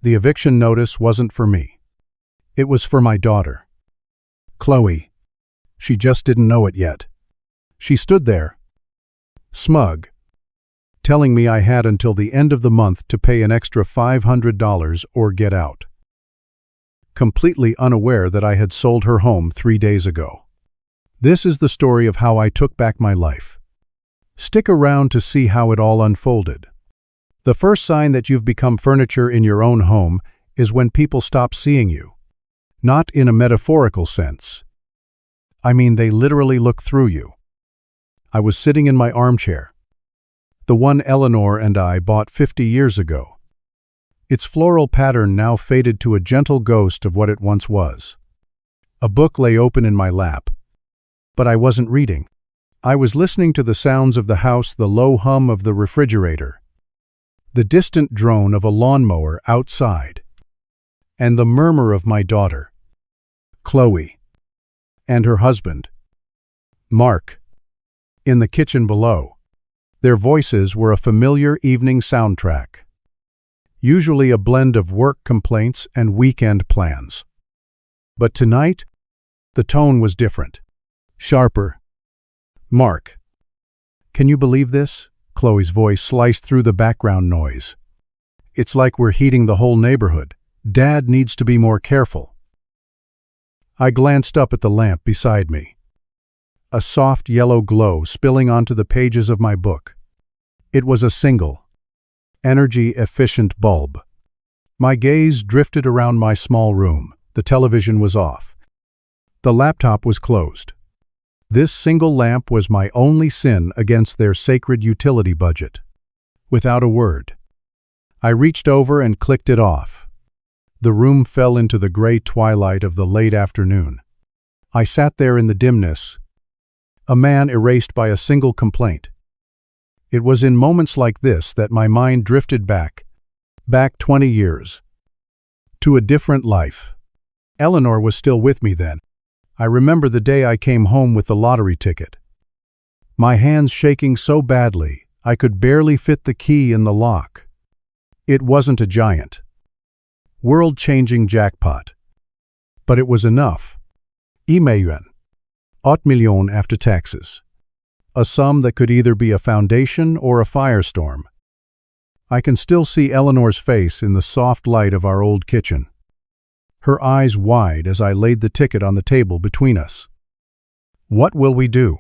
the eviction notice wasn't for me. It was for my daughter, Chloe. She just didn't know it yet. She stood there, smug, telling me I had until the end of the month to pay an extra $500 or get out, completely unaware that I had sold her home 3 days ago. This is the story of how I took back my life. Stick around to see how it all unfolded. The first sign that you've become furniture in your own home is when people stop seeing you. Not in a metaphorical sense. I mean, they literally look through you. I was sitting in my armchair, the one Eleanor and I bought 50 years ago. Its floral pattern now faded to a gentle ghost of what it once was. A book lay open in my lap, but I wasn't reading. I was listening to the sounds of the house, the low hum of the refrigerator, the distant drone of a lawnmower outside, and the murmur of my daughter, Chloe, and her husband, Mark, in the kitchen below. Their voices were a familiar evening soundtrack, usually a blend of work complaints and weekend plans. But tonight, the tone was different, sharper. "Mark, can you believe this?" Chloe's voice sliced through the background noise. "It's like we're heating the whole neighborhood. Dad needs to be more careful." I glanced up at the lamp beside me, a soft yellow glow spilling onto the pages of my book. It was a single, energy-efficient bulb. My gaze drifted around my small room. The television was off. The laptop was closed. This single lamp was my only sin against their sacred utility budget. Without a word, I reached over and clicked it off. The room fell into the gray twilight of the late afternoon. I sat there in the dimness, a man erased by a single complaint. It was in moments like this that my mind drifted back 20 years, to a different life. Eleanor was still with me then. I remember the day I came home with the lottery ticket. My hands shaking so badly, I could barely fit the key in the lock. It wasn't a giant, world-changing jackpot, but it was enough. 1 million, 8 million after taxes. A sum that could either be a foundation or a firestorm. I can still see Eleanor's face in the soft light of our old kitchen, her eyes wide as I laid the ticket on the table between us. "What will we do?"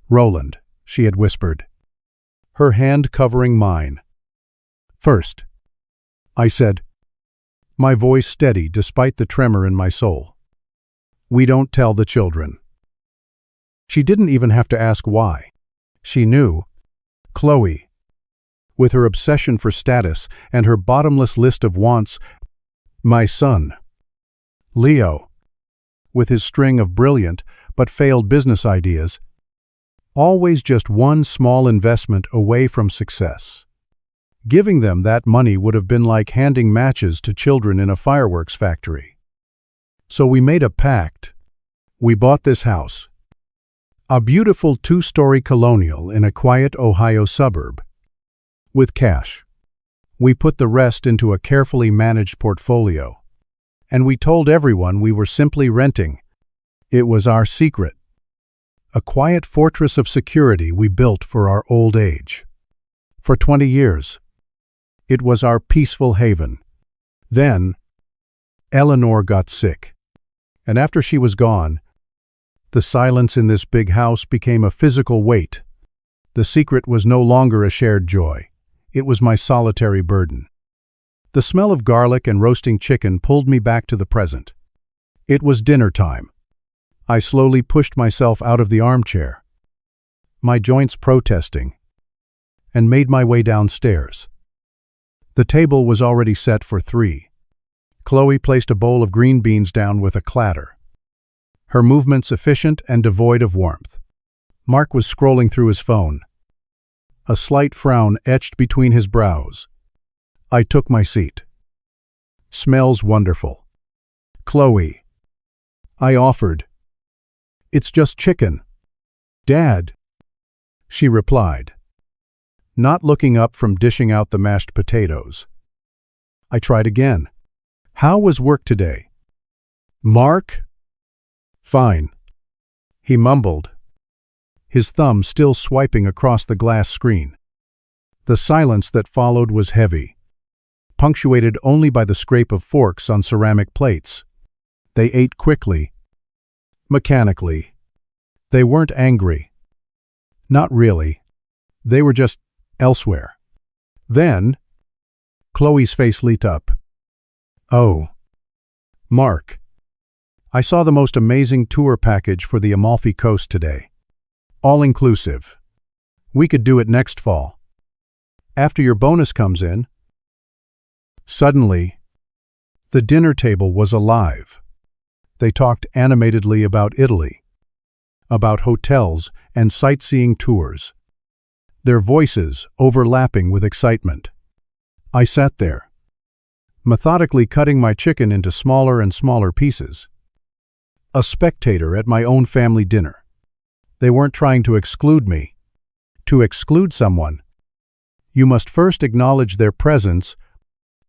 "Roland," she had whispered, her hand covering mine. "First," I said, my voice steady despite the tremor in my soul, "we don't tell the children." She didn't even have to ask why. She knew. Chloe, with her obsession for status and her bottomless list of wants. My son, Leo, with his string of brilliant but failed business ideas, always just one small investment away from success. Giving them that money would have been like handing matches to children in a fireworks factory. So we made a pact. We bought this house, a beautiful 2-story colonial in a quiet Ohio suburb, with cash. We put the rest into a carefully managed portfolio, and we told everyone we were simply renting. It was our secret, a quiet fortress of security we built for our old age. For 20 years, it was our peaceful haven. Then, Eleanor got sick, and after she was gone, the silence in this big house became a physical weight. The secret was no longer a shared joy. It was my solitary burden. The smell of garlic and roasting chicken pulled me back to the present. It was dinner time. I slowly pushed myself out of the armchair, my joints protesting, and made my way downstairs. The table was already set for 3. Chloe placed a bowl of green beans down with a clatter, her movements efficient and devoid of warmth. Mark was scrolling through his phone, a slight frown etched between his brows. I took my seat. "Smells wonderful." "Chloe," I offered. "It's just chicken." "Dad," she replied, not looking up from dishing out the mashed potatoes. I tried again. How was work today? Mark? Fine. He mumbled, his thumb still swiping across the glass screen. The silence that followed was heavy, punctuated only by the scrape of forks on ceramic plates. They ate quickly, mechanically. They weren't angry. Not really. They were just elsewhere. Then, Chloe's face lit up. Oh. Mark. I saw the most amazing tour package for the Amalfi Coast today. All-inclusive. We could do it next fall. After your bonus comes in. Suddenly, the dinner table was alive. They talked animatedly about Italy, about hotels and sightseeing tours, their voices overlapping with excitement. I sat there, methodically cutting my chicken into smaller and smaller pieces. A spectator at my own family dinner. They weren't trying to exclude me. To exclude someone, you must first acknowledge their presence.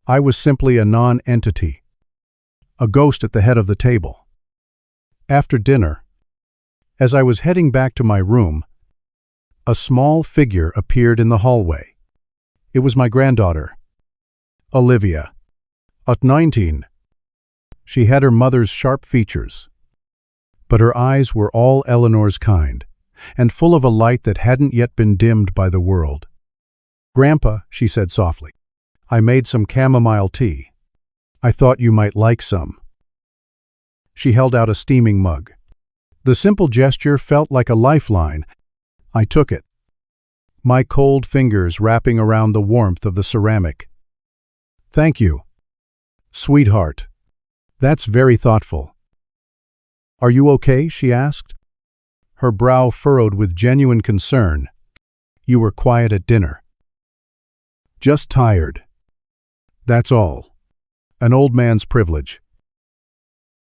I was simply a non-entity, a ghost at the head of the table. After dinner, as I was heading back to my room, a small figure appeared in the hallway. It was my granddaughter, Olivia, at 19. She had her mother's sharp features, but her eyes were all Eleanor's kind, and full of a light that hadn't yet been dimmed by the world. "Grandpa," she said softly, "I made some chamomile tea. I thought you might like some." She held out a steaming mug. The simple gesture felt like a lifeline. I took it, my cold fingers wrapping around the warmth of the ceramic. "Thank you, sweetheart. That's very thoughtful." "Are you okay?" she asked, her brow furrowed with genuine concern. "You were quiet at dinner." "Just tired. That's all. An old man's privilege."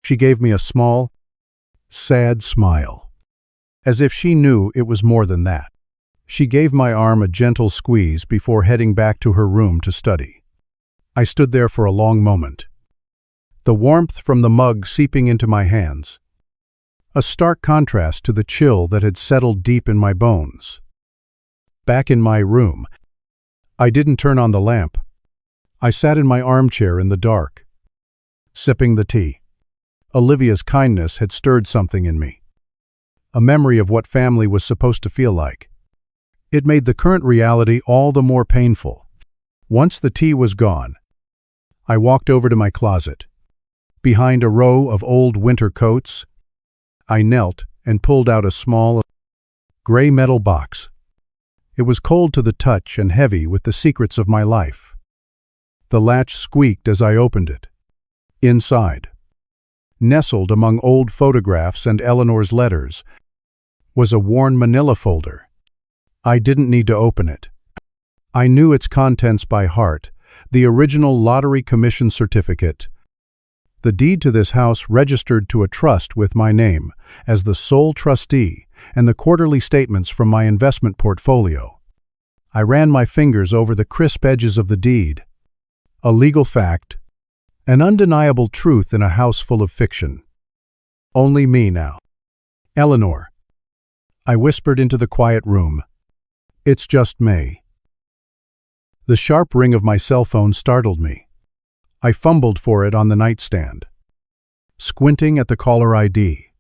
She gave me a small, sad smile, as if she knew it was more than that. She gave my arm a gentle squeeze before heading back to her room to study. I stood there for a long moment, the warmth from the mug seeping into my hands, a stark contrast to the chill that had settled deep in my bones. Back in my room, I didn't turn on the lamp. I sat in my armchair in the dark, sipping the tea. Olivia's kindness had stirred something in me, a memory of what family was supposed to feel like. It made the current reality all the more painful. Once the tea was gone, I walked over to my closet. Behind a row of old winter coats, I knelt and pulled out a small, gray metal box. It was cold to the touch and heavy with the secrets of my life. The latch squeaked as I opened it. Inside, nestled among old photographs and Eleanor's letters, was a worn manila folder. I didn't need to open it. I knew its contents by heart, the original lottery commission certificate, the deed to this house registered to a trust with my name as the sole trustee, and the quarterly statements from my investment portfolio. I ran my fingers over the crisp edges of the deed. A legal fact, an undeniable truth in a house full of fiction. Only me now. "Eleanor," I whispered into the quiet room. "It's just May." The sharp ring of my cell phone startled me. I fumbled for it on the nightstand, squinting at the caller ID.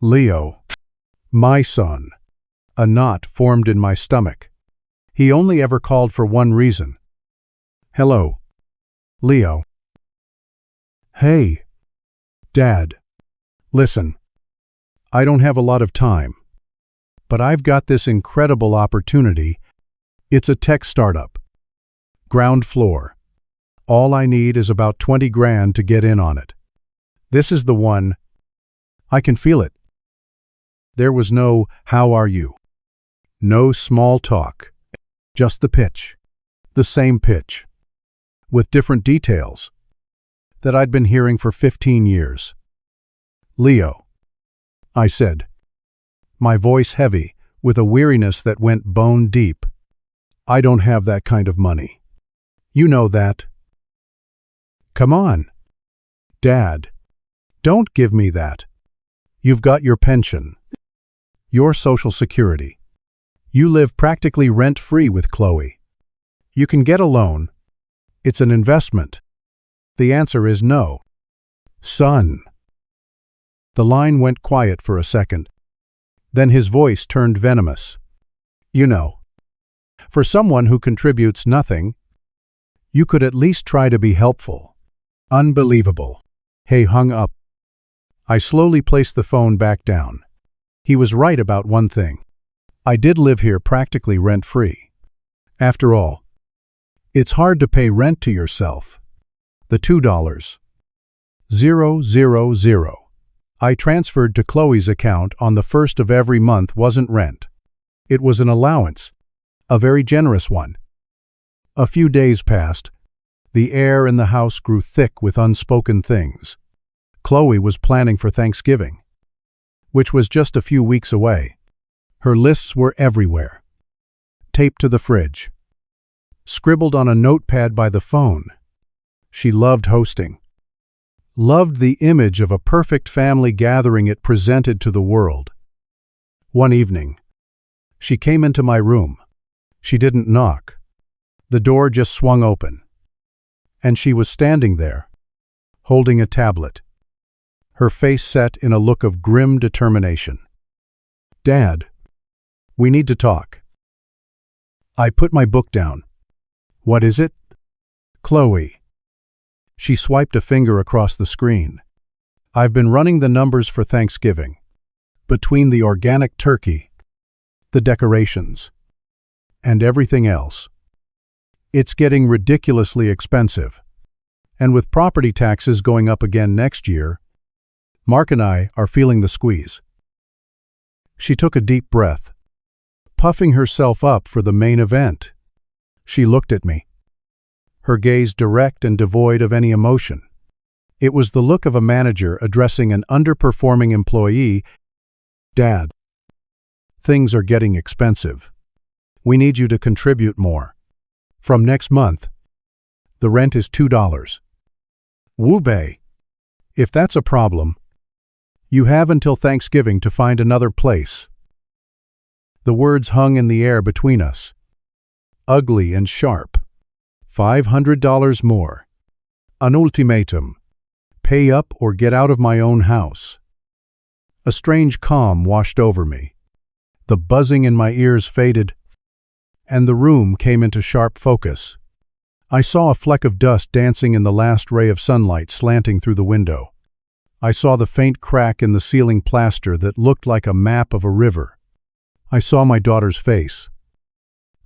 Leo. My son. A knot formed in my stomach. He only ever called for one reason. "Hello. Leo." "Hey. Dad. Listen. I don't have a lot of time, but I've got this incredible opportunity. It's a tech startup. Ground floor. All I need is about 20 grand to get in on it. This is the one. I can feel it." There was no "how are you?" No small talk. Just the pitch. The same pitch, with different details, that I'd been hearing for 15 years. "Leo," I said, my voice heavy with a weariness that went bone deep. "I don't have that kind of money. You know that." Come on. Dad, don't give me that. You've got your pension, your Social Security. You live practically rent-free with Chloe. You can get a loan. It's an investment. The answer is no. Son. The line went quiet for a second. Then his voice turned venomous. You know, for someone who contributes nothing, you could at least try to be helpful. Unbelievable. He hung up. I slowly placed the phone back down. He was right about one thing. I did live here practically rent-free. After all, it's hard to pay rent to yourself. The $2,000 I transferred to Chloe's account on the first of every month wasn't rent. It was an allowance, a very generous one. A few days passed. The air in the house grew thick with unspoken things. Chloe was planning for Thanksgiving, which was just a few weeks away. Her lists were everywhere. Taped to the fridge. Scribbled on a notepad by the phone. She loved hosting. Loved the image of a perfect family gathering it presented to the world. One evening, she came into my room. She didn't knock. The door just swung open. And she was standing there, holding a tablet. Her face set in a look of grim determination. Dad, we need to talk. I put my book down. What is it? Chloe. She swiped a finger across the screen. I've been running the numbers for Thanksgiving. Between the organic turkey, the decorations, and everything else. It's getting ridiculously expensive. And with property taxes going up again next year, Mark and I are feeling the squeeze. She took a deep breath, puffing herself up for the main event. She looked at me, her gaze direct and devoid of any emotion. It was the look of a manager addressing an underperforming employee. Dad, things are getting expensive. We need you to contribute more. From next month, the rent is $2. Woo-bay. If that's a problem, you have until Thanksgiving to find another place. The words hung in the air between us, ugly and sharp. $500 more. An ultimatum. Pay up or get out of my own house. A strange calm washed over me. The buzzing in my ears faded, and the room came into sharp focus. I saw a fleck of dust dancing in the last ray of sunlight slanting through the window. I saw the faint crack in the ceiling plaster that looked like a map of a river. I saw my daughter's face.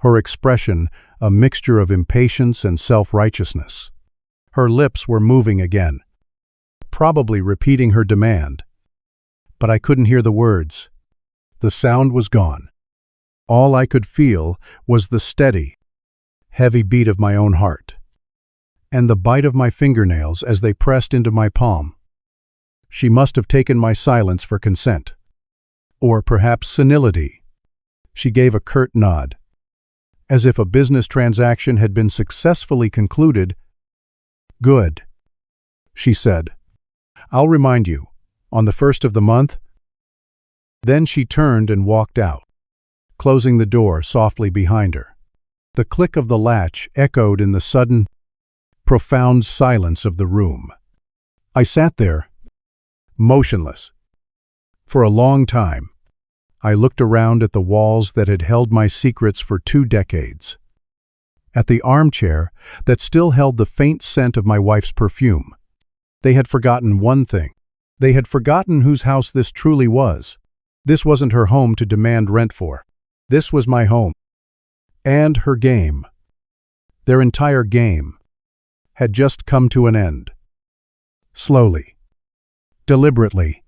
Her expression, a mixture of impatience and self-righteousness. Her lips were moving again, probably repeating her demand. But I couldn't hear the words. The sound was gone. All I could feel was the steady, heavy beat of my own heart, and the bite of my fingernails as they pressed into my palm. She must have taken my silence for consent. Or perhaps senility. She gave a curt nod, as if a business transaction had been successfully concluded. Good, she said. I'll remind you, on the first of the month. Then she turned and walked out, closing the door softly behind her. The click of the latch echoed in the sudden, profound silence of the room. I sat there, motionless. For a long time, I looked around at the walls that had held my secrets for 2 decades. At the armchair that still held the faint scent of my wife's perfume. They had forgotten one thing. They had forgotten whose house this truly was. This wasn't her home to demand rent for. This was my home. And her game. Their entire game had just come to an end. Slowly, deliberately,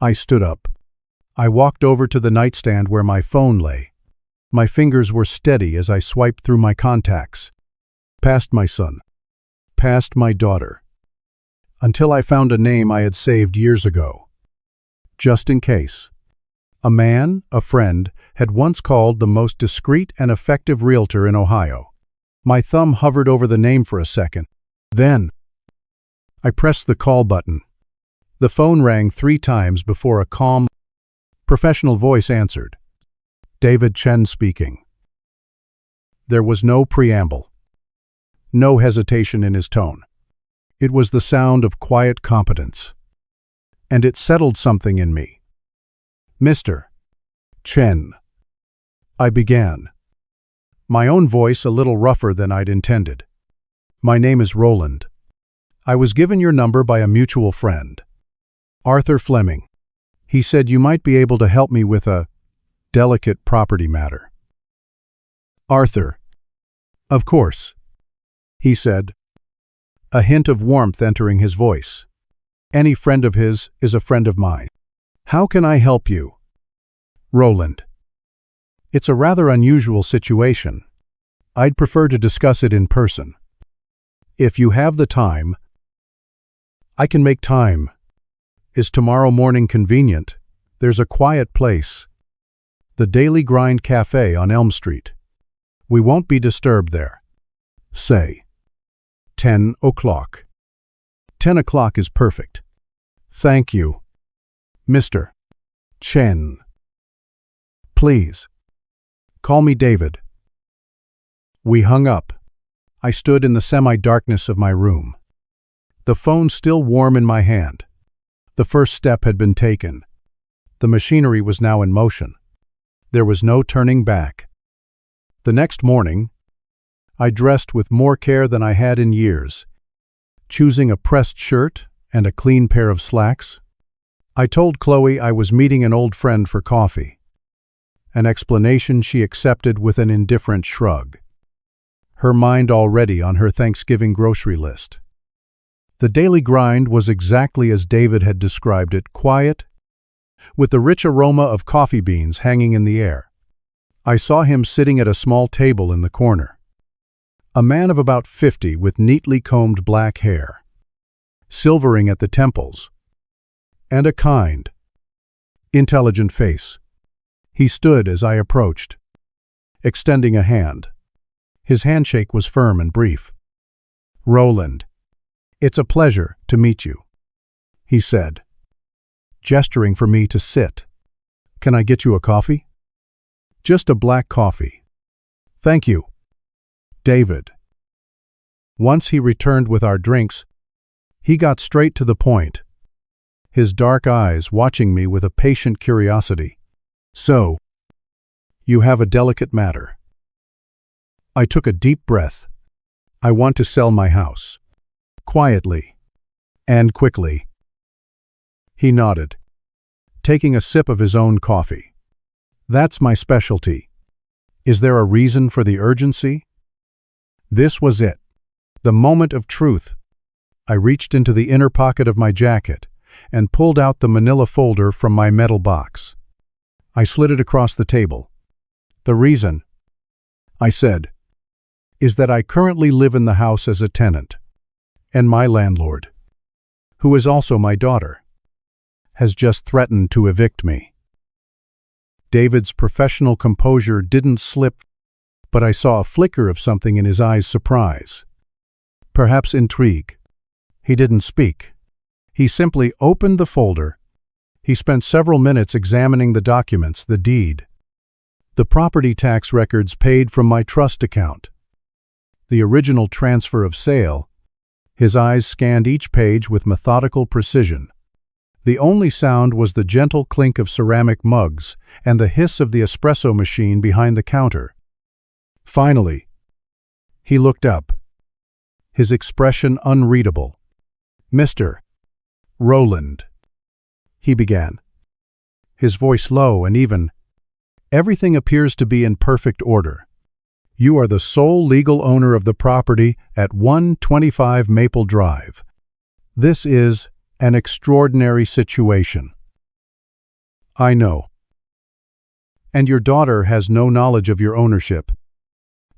I stood up. I walked over to the nightstand where my phone lay. My fingers were steady as I swiped through my contacts. Past my son. Past my daughter. Until I found a name I had saved years ago. Just in case. A man, a friend, had once called the most discreet and effective realtor in Ohio. My thumb hovered over the name for a second. Then, I pressed the call button. The phone rang 3 times before a calm, professional voice answered. David Chen speaking. There was no preamble, no hesitation in his tone. It was the sound of quiet competence, and it settled something in me. Mr. Chen, I began, my own voice a little rougher than I'd intended. My name is Roland. I was given your number by a mutual friend, Arthur Fleming. He said you might be able to help me with a delicate property matter. Arthur. Of course, he said, a hint of warmth entering his voice. Any friend of his is a friend of mine. How can I help you? Roland. It's a rather unusual situation. I'd prefer to discuss it in person. If you have the time, I can make time. Is tomorrow morning convenient? There's a quiet place, the Daily Grind Cafe on Elm Street. We won't be disturbed there. Say 10 o'clock. 10 o'clock is perfect. Thank you, Mr. Chen. Please, call me David. We hung up. I stood in the semi-darkness of my room, the phone still warm in my hand. The first step had been taken. The machinery was now in motion. There was no turning back. The next morning, I dressed with more care than I had in years, choosing a pressed shirt and a clean pair of slacks. I told Chloe I was meeting an old friend for coffee, an explanation she accepted with an indifferent shrug, her mind already on her Thanksgiving grocery list. The daily grind was exactly as David had described it, quiet, with the rich aroma of coffee beans hanging in the air. I saw him sitting at a small table in the corner. A man of about 50 with neatly combed black hair, silvering at the temples, and a kind, intelligent face. He stood as I approached, extending a hand. His handshake was firm and brief. Roland, it's a pleasure to meet you, he said, gesturing for me to sit. Can I get you a coffee? Just a black coffee. Thank you, David. Once he returned with our drinks, he got straight to the point, his dark eyes watching me with a patient curiosity. So, you have a delicate matter. I took a deep breath. I want to sell my house. Quietly and quickly. He nodded, taking a sip of his own coffee. That's my specialty. Is there a reason for the urgency? This was it, the moment of truth. I reached into the inner pocket of my jacket and pulled out the manila folder from my metal box. I slid it across the table. The reason, I said, is that I currently live in the house as a tenant, and my landlord, who is also my daughter, has just threatened to evict me. David's professional composure didn't slip, but I saw a flicker of something in his eyes, surprise, perhaps intrigue. He didn't speak. He simply opened the folder. He spent several minutes examining the documents, the deed, the property tax records paid from my trust account, the original transfer of sale. His eyes scanned each page with methodical precision. The only sound was the gentle clink of ceramic mugs and the hiss of the espresso machine behind the counter. Finally, he looked up, his expression unreadable. Mr. Roland, he began, his voice low and even. Everything appears to be in perfect order. You are the sole legal owner of the property at 125 Maple Drive. This is an extraordinary situation. I know. And your daughter has no knowledge of your ownership.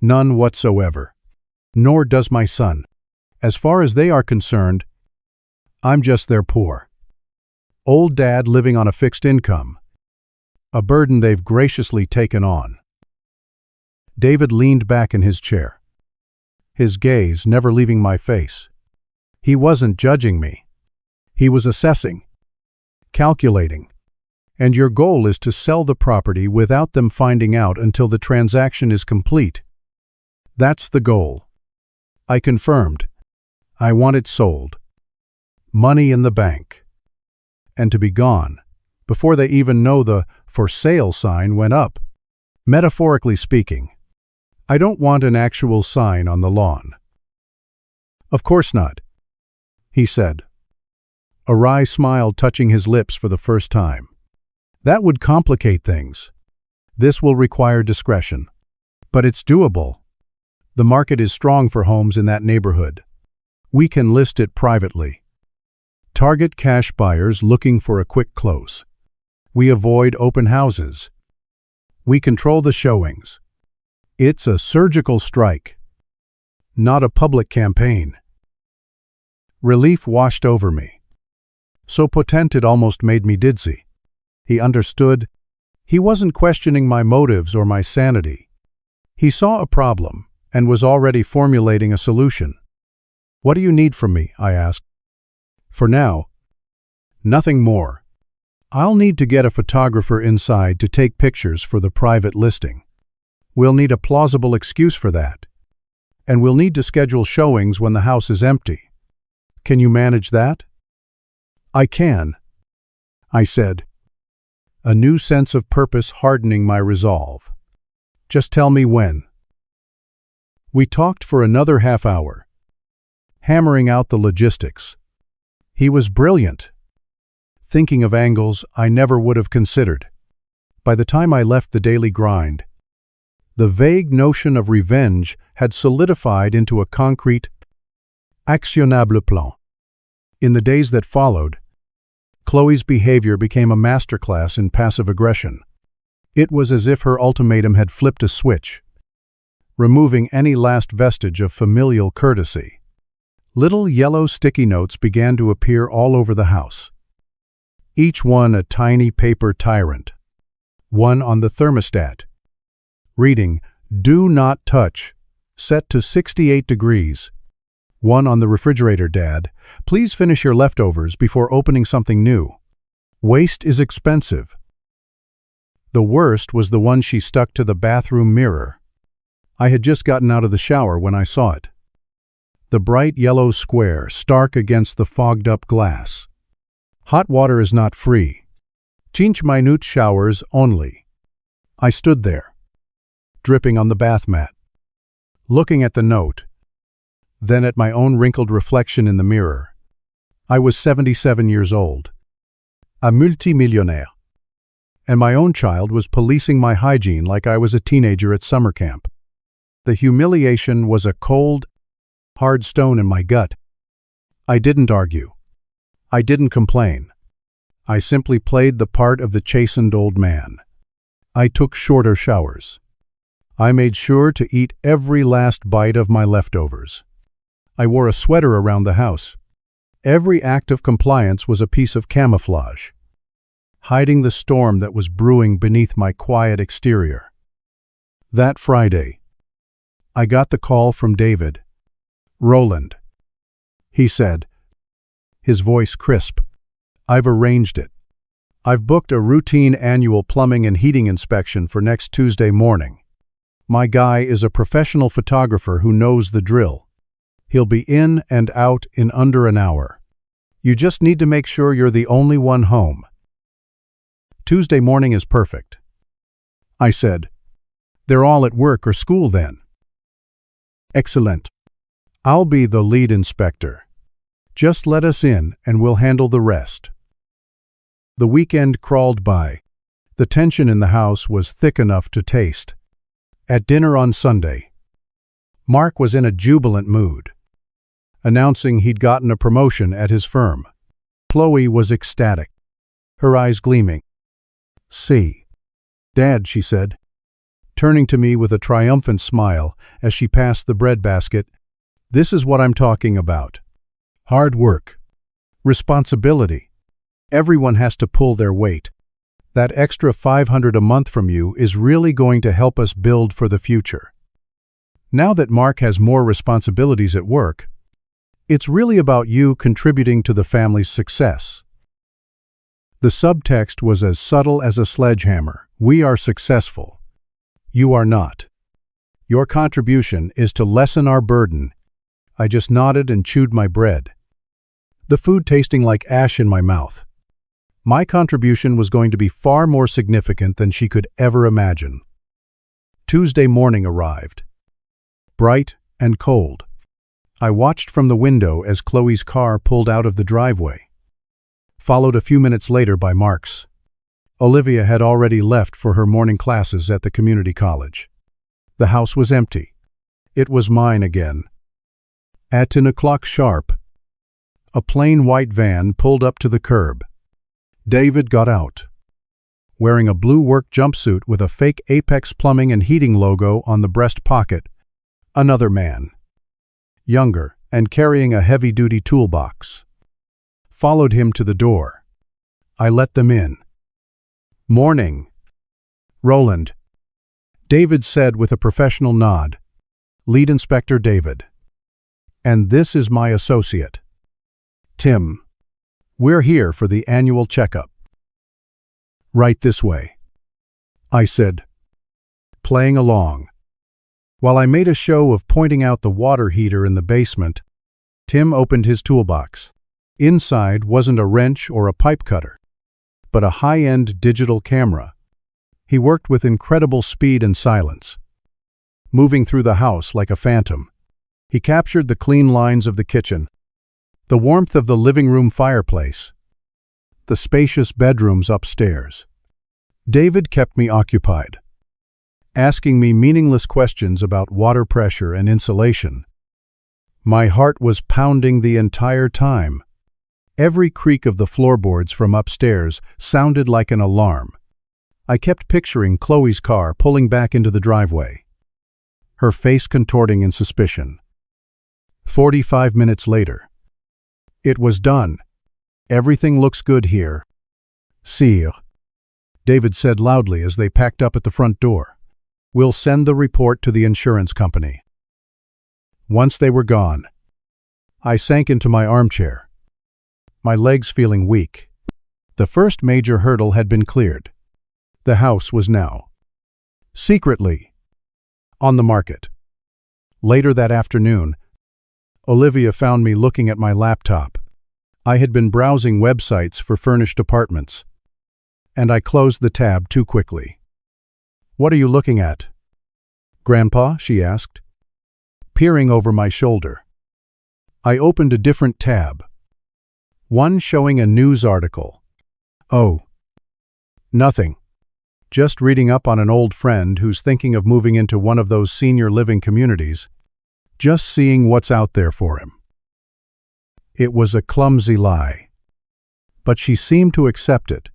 None whatsoever. Nor does my son. As far as they are concerned, I'm just their poor old dad living on a fixed income, a burden they've graciously taken on. David leaned back in his chair, his gaze never leaving my face. He wasn't judging me. He was assessing, calculating. And your goal is to sell the property without them finding out until the transaction is complete. That's the goal. I confirmed. I want it sold. Money in the bank. And to be gone, before they even know the "for sale" sign went up. Metaphorically speaking, I don't want an actual sign on the lawn. Of course not, he said, a wry smile touching his lips for the first time. That would complicate things. This will require discretion. But it's doable. The market is strong for homes in that neighborhood. We can list it privately. Target cash buyers looking for a quick close. We avoid open houses. We control the showings. It's a surgical strike, not a public campaign. Relief washed over me. So potent it almost made me dizzy. He understood. He wasn't questioning my motives or my sanity. He saw a problem and was already formulating a solution. What do you need from me? I asked. For now, nothing more. I'll need to get a photographer inside to take pictures for the private listing. We'll need a plausible excuse for that. And we'll need to schedule showings when the house is empty. Can you manage that? I can, I said, a new sense of purpose hardening my resolve. Just tell me when. We talked for another half hour, hammering out the logistics. He was brilliant, thinking of angles I never would have considered. By the time I left the daily grind, the vague notion of revenge had solidified into a concrete, actionnable plan. In the days that followed, Chloe's behavior became a masterclass in passive aggression. It was as if her ultimatum had flipped a switch, removing any last vestige of familial courtesy. Little yellow sticky notes began to appear all over the house, each one a tiny paper tyrant. One on the thermostat, reading, "Do not touch," set to 68 degrees. One on the refrigerator, "Dad, please finish your leftovers before opening something new. Waste is expensive." The worst was the one she stuck to the bathroom mirror. I had just gotten out of the shower when I saw it. The bright yellow square stark against the fogged-up glass. Hot water is not free. 5 minute showers only. I stood there, dripping on the bath mat, looking at the note, then at my own wrinkled reflection in the mirror. I was 77 years old, a multimillionaire, and my own child was policing my hygiene like I was a teenager at summer camp. The humiliation was a cold, hard stone in my gut. I didn't argue. I didn't complain. I simply played the part of the chastened old man. I took shorter showers. I made sure to eat every last bite of my leftovers. I wore a sweater around the house. Every act of compliance was a piece of camouflage, hiding the storm that was brewing beneath my quiet exterior. That Friday, I got the call from David. "Roland," he said, his voice crisp. "I've arranged it. I've booked a routine annual plumbing and heating inspection for next Tuesday morning. My guy is a professional photographer who knows the drill. He'll be in and out in under an hour. You just need to make sure you're the only one home." "Tuesday morning is perfect," I said. "They're all at work or school then." "Excellent. I'll be the lead inspector. Just let us in and we'll handle the rest." The weekend crawled by. The tension in the house was thick enough to taste. At dinner on Sunday, Mark was in a jubilant mood, announcing he'd gotten a promotion at his firm. Chloe was ecstatic, her eyes gleaming. "See, Dad," she said, turning to me with a triumphant smile as she passed the breadbasket, "this is what I'm talking about. Hard work. Responsibility. Everyone has to pull their weight. That extra $500 a month from you is really going to help us build for the future." Now that Mark has more responsibilities at work, It's really about you contributing to the family's success. The subtext was as subtle as a sledgehammer. We are successful. You are not. Your contribution is to lessen our burden. I just nodded and chewed my bread, the food tasting like ash in my mouth. My contribution was going to be far more significant than she could ever imagine. Tuesday morning arrived. Bright and cold. I watched from the window as Chloe's car pulled out of the driveway, followed a few minutes later by Mark's. Olivia had already left for her morning classes at the community college. The house was empty. It was mine again. At 10 o'clock sharp, a plain white van pulled up to the curb. David got out, wearing a blue work jumpsuit with a fake Apex Plumbing and Heating logo on the breast pocket. Another man, younger and carrying a heavy-duty toolbox, followed him to the door. I let them in. "Morning, Roland," David said with a professional nod. "Lead Inspector David. And this is my associate, Tim. We're here for the annual checkup." "Right this way," I said, playing along. While I made a show of pointing out the water heater in the basement, Tim opened his toolbox. Inside wasn't a wrench or a pipe cutter, but a high-end digital camera. He worked with incredible speed and silence, moving through the house like a phantom. He captured the clean lines of the kitchen, the warmth of the living room fireplace, the spacious bedrooms upstairs. David kept me occupied, asking me meaningless questions about water pressure and insulation. My heart was pounding the entire time. Every creak of the floorboards from upstairs sounded like an alarm. I kept picturing Chloe's car pulling back into the driveway, her face contorting in suspicion. 45 minutes later. "It was done. Everything looks good here, sire," David said loudly as they packed up at the front door. "We'll send the report to the insurance company." Once they were gone, I sank into my armchair, my legs feeling weak. The first major hurdle had been cleared. The house was now, secretly, on the market. Later that afternoon, Olivia found me looking at my laptop. I had been browsing websites for furnished apartments, and I closed the tab too quickly. "What are you looking at, Grandpa?" she asked, peering over my shoulder. I opened a different tab, one showing a news article. "Oh, nothing. Just reading up on an old friend who's thinking of moving into one of those senior living communities. Just seeing what's out there for him." It was a clumsy lie, but she seemed to accept it.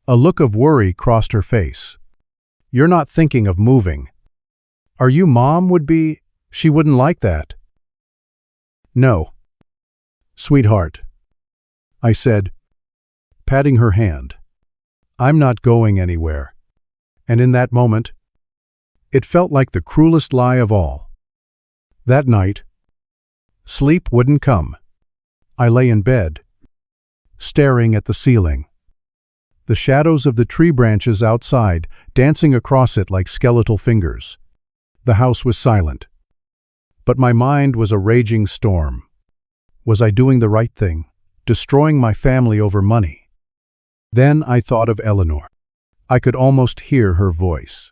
A look of worry crossed her face. "You're not thinking of moving. Are you? Mom would be. She wouldn't like that." "No, sweetheart," I said, patting her hand. "I'm not going anywhere." And in that moment, it felt like the cruelest lie of all. That night, sleep wouldn't come. I lay in bed, staring at the ceiling, the shadows of the tree branches outside dancing across it like skeletal fingers. The house was silent, but my mind was a raging storm. Was I doing the right thing, destroying my family over money? Then I thought of Eleanor. I could almost hear her voice,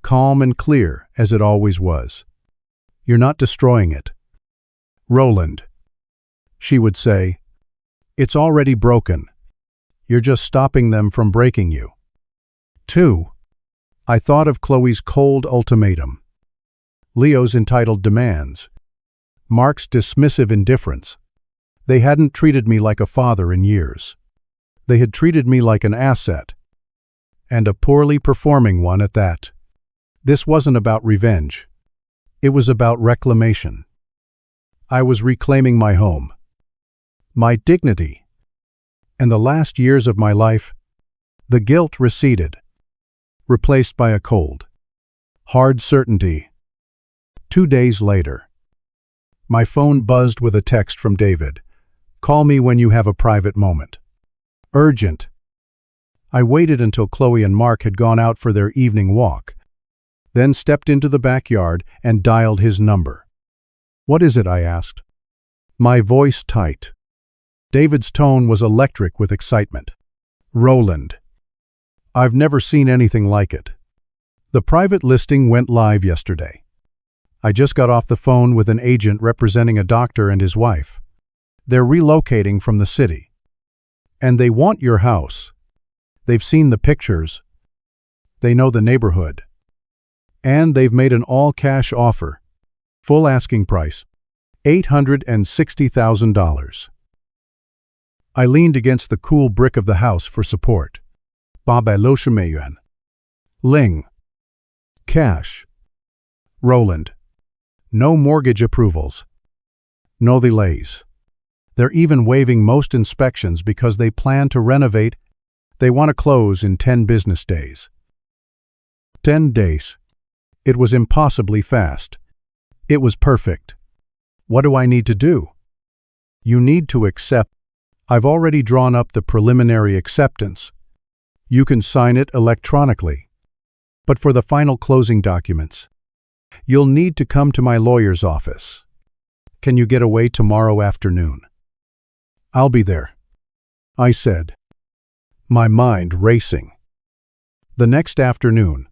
calm and clear as it always was. "You're not destroying it, Roland," she would say. "It's already broken. You're just stopping them from breaking you." 2. I thought of Chloe's cold ultimatum, Leo's entitled demands, Mark's dismissive indifference. They hadn't treated me like a father in years. They had treated me like an asset, and a poorly performing one at that. This wasn't about revenge. It was about reclamation. I was reclaiming my home, my dignity, and the last years of my life. The guilt receded, replaced by a cold, hard certainty. 2 days later. My phone buzzed with a text from David. "Call me when you have a private moment." Urgent. I waited until Chloe and Mark had gone out for their evening walk, then stepped into the backyard and dialed his number. "What is it?" I asked. My voice tight. David's tone was electric with excitement. "Roland. I've never seen anything like it. The private listing went live yesterday. I just got off the phone with an agent representing a doctor and his wife. They're relocating from the city. And they want your house. They've seen the pictures. They know the neighborhood. And they've made an all-cash offer. Full asking price. $860,000. I leaned against the cool brick of the house for support. $860,000. Ling. Cash. Roland. No mortgage approvals. No delays. They're even waiving most inspections because they plan to renovate. They want to close in 10 business days. 10 days. It was impossibly fast. It was perfect. What do I need to do? You need to accept. I've already drawn up the preliminary acceptance. You can sign it electronically. But for the final closing documents, you'll need to come to my lawyer's office. Can you get away tomorrow afternoon? I'll be there, I said, my mind racing. The next afternoon,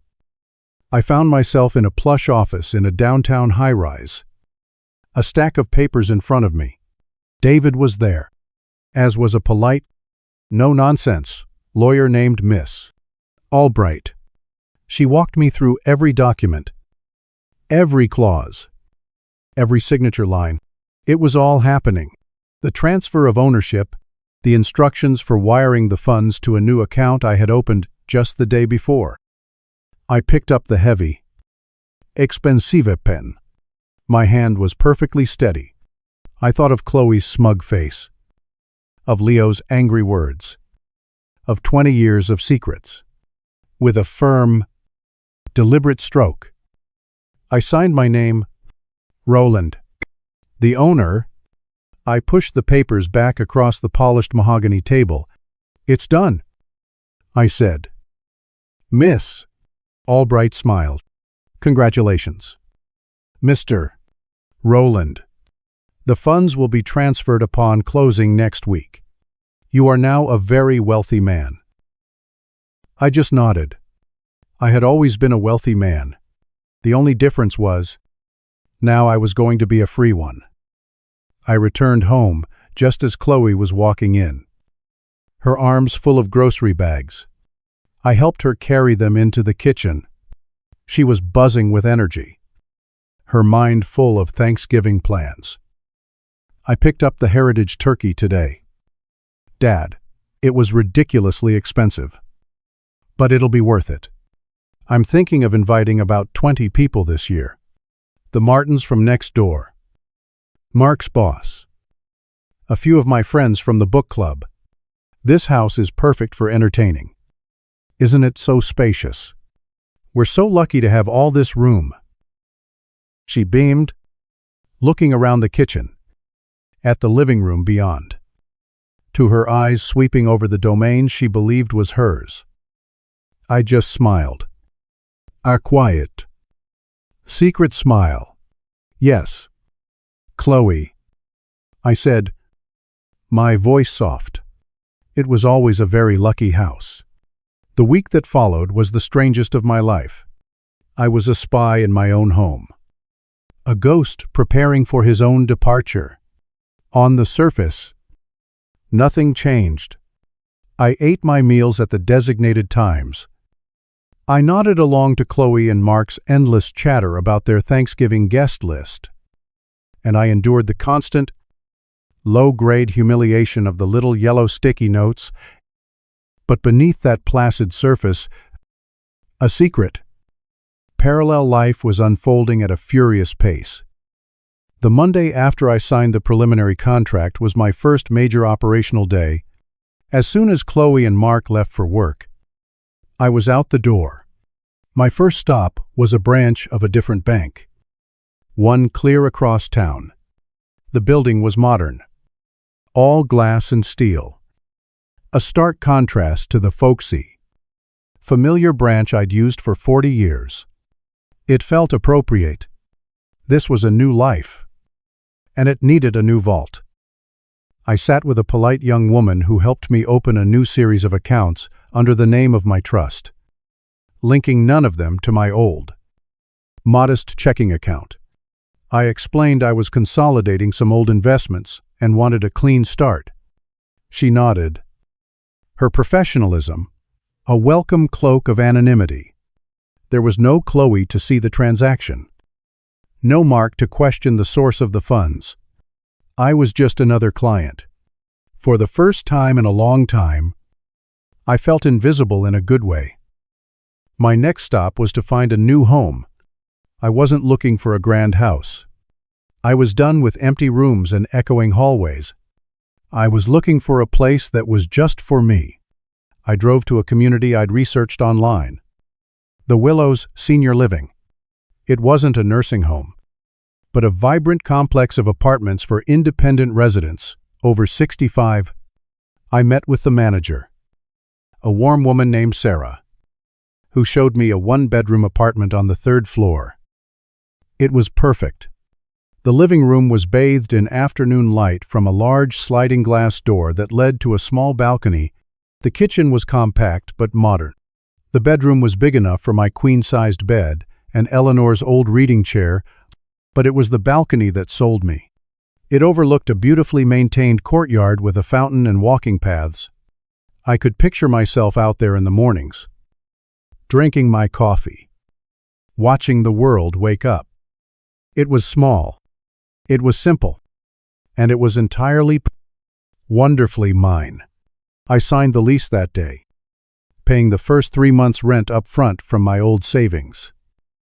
I found myself in a plush office in a downtown high-rise. A stack of papers in front of me. David was there, as was a polite, no-nonsense lawyer named Miss Albright. She walked me through every document, every clause, every signature line. It was all happening. The transfer of ownership, the instructions for wiring the funds to a new account I had opened just the day before. I picked up the heavy, expensive pen. My hand was perfectly steady. I thought of Chloe's smug face, of Leo's angry words, of 20 years of secrets. With a firm, deliberate stroke, I signed my name, Roland. The owner. I pushed the papers back across the polished mahogany table. "It's done," I said. "Miss," Albright smiled. "Congratulations. Mr. Roland. The funds will be transferred upon closing next week. You are now a very wealthy man." I just nodded. I had always been a wealthy man. The only difference was, now I was going to be a free one. I returned home just as Chloe was walking in, her arms full of grocery bags. I helped her carry them into the kitchen. She was buzzing with energy, her mind full of Thanksgiving plans. I picked up the heritage turkey today. "Dad, it was ridiculously expensive. But it'll be worth it. I'm thinking of inviting about 20 people this year. The Martins from next door. Mark's boss. A few of my friends from the book club. This house is perfect for entertaining. Isn't it so spacious? We're so lucky to have all this room." She beamed, looking around the kitchen, at the living room beyond, to her eyes sweeping over the domain she believed was hers. I just smiled. A quiet, secret smile. "Yes, Chloe," I said, my voice soft. It was always a very lucky house. The week that followed was the strangest of my life. I was a spy in my own home. A ghost preparing for his own departure. On the surface, nothing changed. I ate my meals at the designated times. I nodded along to Chloe and Mark's endless chatter about their Thanksgiving guest list, and I endured the constant, low-grade humiliation of the little yellow sticky notes. But beneath that placid surface, a secret, parallel life was unfolding at a furious pace. The Monday after I signed the preliminary contract was my first major operational day. As soon as Chloe and Mark left for work, I was out the door. My first stop was a branch of a different bank, one clear across town. The building was modern, all glass and steel, a stark contrast to the folksy, familiar branch I'd used for 40 years. It felt appropriate. This was a new life, and it needed a new vault. I sat with a polite young woman who helped me open a new series of accounts under the name of my trust, linking none of them to my old, modest checking account. I explained I was consolidating some old investments and wanted a clean start. She nodded, her professionalism a welcome cloak of anonymity. There was no Chloe to see the transaction, no Mark to question the source of the funds. I was just another client. For the first time in a long time, I felt invisible in a good way. My next stop was to find a new home. I wasn't looking for a grand house. I was done with empty rooms and echoing hallways. I was looking for a place that was just for me. I drove to a community I'd researched online. The Willows Senior Living. It wasn't a nursing home, but a vibrant complex of apartments for independent residents, over 65. I met with the manager, a warm woman named Sarah, who showed me a one-bedroom apartment on the 3rd floor. It was perfect. The living room was bathed in afternoon light from a large sliding glass door that led to a small balcony. The kitchen was compact but modern. The bedroom was big enough for my queen-sized bed and Eleanor's old reading chair, but it was the balcony that sold me. It overlooked a beautifully maintained courtyard with a fountain and walking paths. I could picture myself out there in the mornings, drinking my coffee, watching the world wake up. It was small, it was simple, and it was entirely, wonderfully mine. I signed the lease that day, paying the first 3 months' rent up front from my old savings.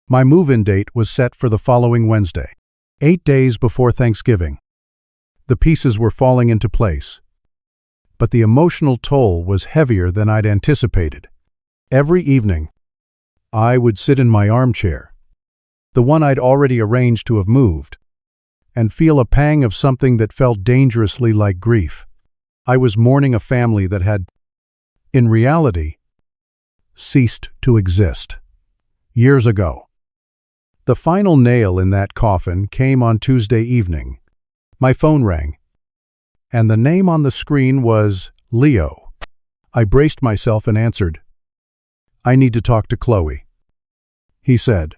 My move-in date was set for the following Wednesday, 8 days before Thanksgiving. The pieces were falling into place, but the emotional toll was heavier than I'd anticipated. Every evening, I would sit in my armchair, the one I'd already arranged to have moved, and feel a pang of something that felt dangerously like grief. I was mourning a family that had, in reality, ceased to exist years ago. The final nail in that coffin came on Tuesday evening. My phone rang, and the name on the screen was Leo. I braced myself and answered. "I need to talk to Chloe," he said,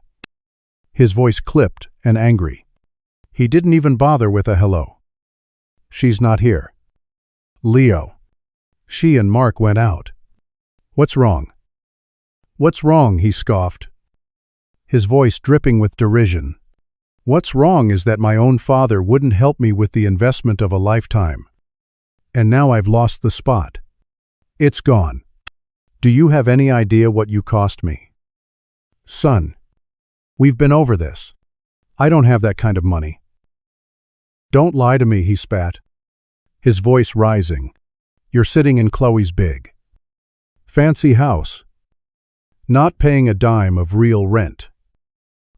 his voice clipped and angry. He didn't even bother with a hello. "She's not here." "Leo, she and Mark went out." "What's wrong?" "What's wrong?" he scoffed, his voice dripping with derision. "What's wrong is that my own father wouldn't help me with the investment of a lifetime. And now I've lost the spot. It's gone. Do you have any idea what you cost me?" "Son, we've been over this. I don't have that kind of money." "Don't lie to me," he spat, his voice rising. "You're sitting in Chloe's big, fancy house, not paying a dime of real rent,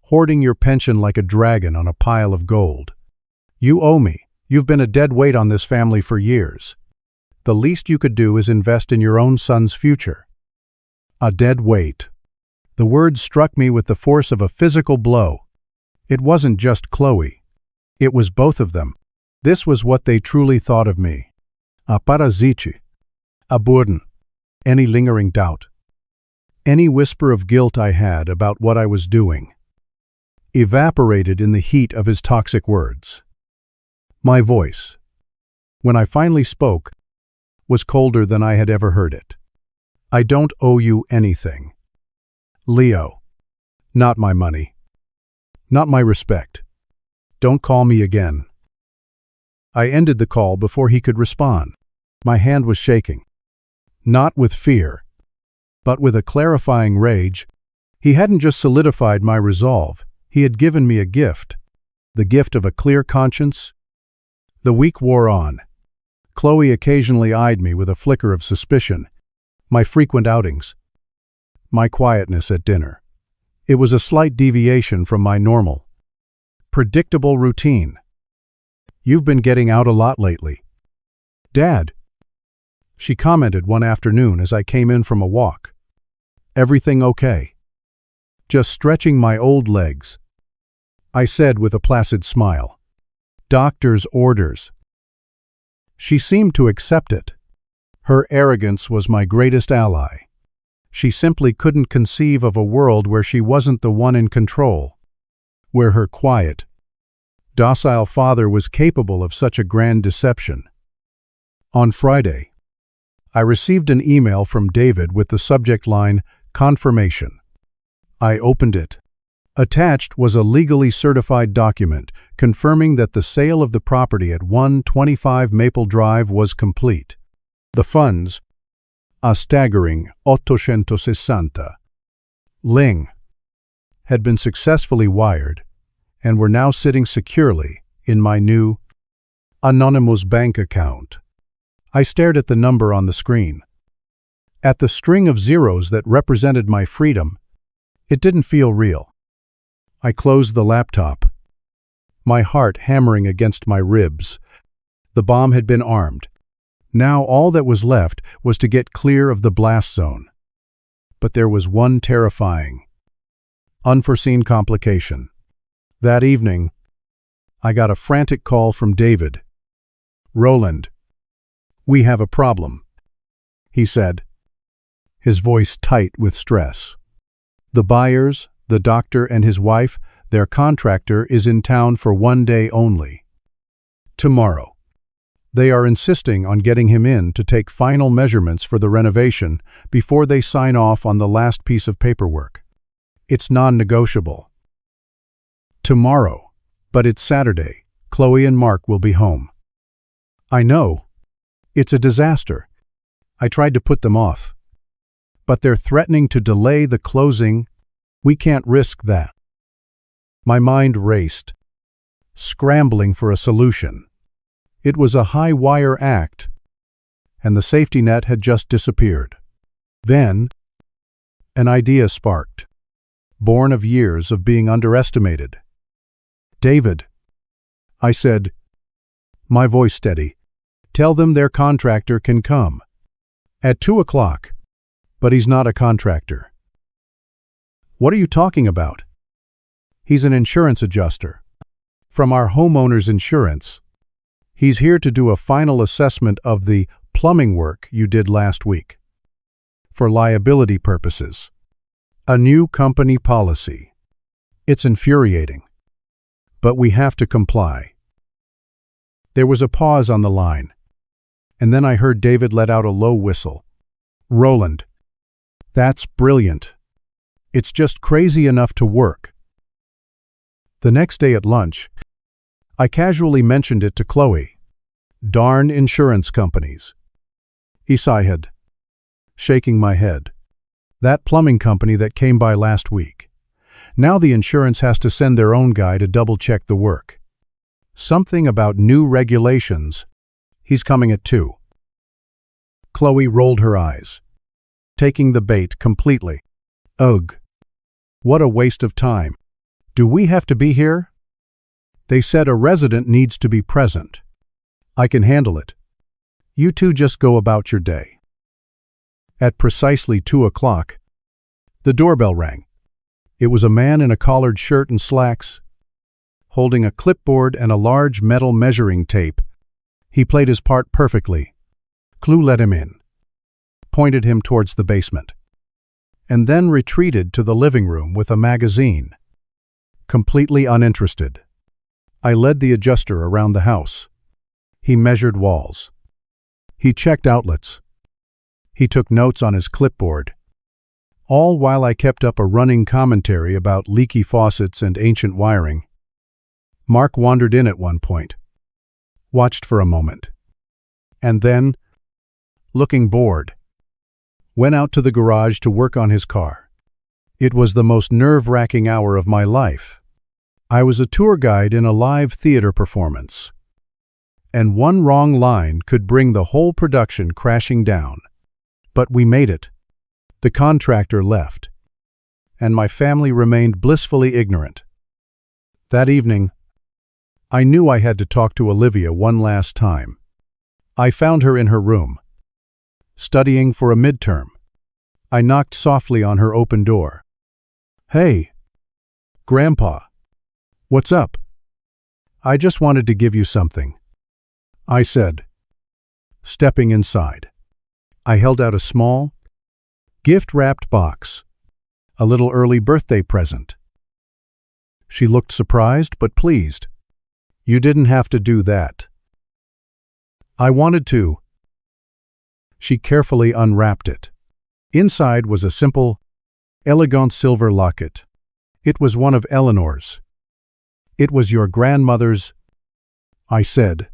hoarding your pension like a dragon on a pile of gold. You owe me. You've been a dead weight on this family for years. The least you could do is invest in your own son's future." A dead weight. The word struck me with the force of a physical blow. It wasn't just Chloe. It was both of them. This was what they truly thought of me. A parasite. A burden. Any lingering doubt, any whisper of guilt I had about what I was doing, evaporated in the heat of his toxic words. My voice, when I finally spoke, was colder than I had ever heard it. "I don't owe you anything. Leo, not my money, not my respect. Don't call me again." I ended the call before he could respond. My hand was shaking, not with fear, but with a clarifying rage. He hadn't just solidified my resolve, he had given me a gift, the gift of a clear conscience. The week wore on. Chloe occasionally eyed me with a flicker of suspicion. My frequent outings, my quietness at dinner. It was a slight deviation from my normal, predictable routine. "You've been getting out a lot lately." "Dad," she commented one afternoon as I came in from a walk. "Everything okay?" "Just stretching my old legs," I said with a placid smile. "Doctor's orders." She seemed to accept it. Her arrogance was my greatest ally. She simply couldn't conceive of a world where she wasn't the one in control, where her quiet, docile father was capable of such a grand deception. On Friday, I received an email from David with the subject line, "Confirmation." I opened it. Attached was a legally certified document confirming that the sale of the property at 125 Maple Drive was complete. The funds, a staggering $860 ling, had been successfully wired and were now sitting securely in my new anonymous bank account. I stared at the number on the screen. At the string of zeros that represented my freedom, it didn't feel real. I closed the laptop, my heart hammering against my ribs. The bomb had been armed. Now all that was left was to get clear of the blast zone. But there was one terrifying, unforeseen complication. That evening, I got a frantic call from David. "Roland, we have a problem," he said, his voice tight with stress. "The buyers, the doctor and his wife, their contractor is in town for one day only. Tomorrow. They are insisting on getting him in to take final measurements for the renovation before they sign off on the last piece of paperwork. It's non-negotiable. Tomorrow, but it's Saturday. Chloe and Mark will be home." "I know. It's a disaster. I tried to put them off. But they're threatening to delay the closing. We can't risk that." My mind raced, scrambling for a solution. It was a high-wire act, and the safety net had just disappeared. Then, an idea sparked, born of years of being underestimated. "David," I said, my voice steady, "tell them their contractor can come. At 2 o'clock. But he's not a contractor." "What are you talking about?" "He's an insurance adjuster. From our homeowner's insurance. He's here to do a final assessment of the plumbing work you did last week. For liability purposes. A new company policy. It's infuriating. But we have to comply." There was a pause on the line, and then I heard David let out a low whistle. "Roland, that's brilliant. It's just crazy enough to work." The next day at lunch, I casually mentioned it to Chloe. "Darn insurance companies." He sighed, shaking my head. "That plumbing company that came by last week. Now the insurance has to send their own guy to double-check the work. Something about new regulations. He's coming at 2. Chloe rolled her eyes, taking the bait completely. "Ugh. What a waste of time. Do we have to be here?" "They said a resident needs to be present. I can handle it. You two just go about your day." At precisely 2 o'clock, the doorbell rang. It was a man in a collared shirt and slacks, holding a clipboard and a large metal measuring tape. He played his part perfectly. Clue let him in, pointed him towards the basement, and then retreated to the living room with a magazine. Completely uninterested, I led the adjuster around the house. He measured walls. He checked outlets. He took notes on his clipboard, all while I kept up a running commentary about leaky faucets and ancient wiring. Mark wandered in at one point, watched for a moment, and then, looking bored, went out to the garage to work on his car. It was the most nerve-wracking hour of my life. I was a tour guide in a live theater performance, and one wrong line could bring the whole production crashing down. But we made it. The contractor left, and my family remained blissfully ignorant. That evening, I knew I had to talk to Olivia one last time. I found her in her room, studying for a midterm. I knocked softly on her open door. "Hey, Grandpa. What's up?" "I just wanted to give you something," I said, stepping inside. I held out a small, gift-wrapped box, a little early birthday present. She looked surprised but pleased. "You didn't have to do that." "I wanted to." She carefully unwrapped it. Inside was a simple, elegant silver locket. It was one of Eleanor's. "It was your grandmother's," I said,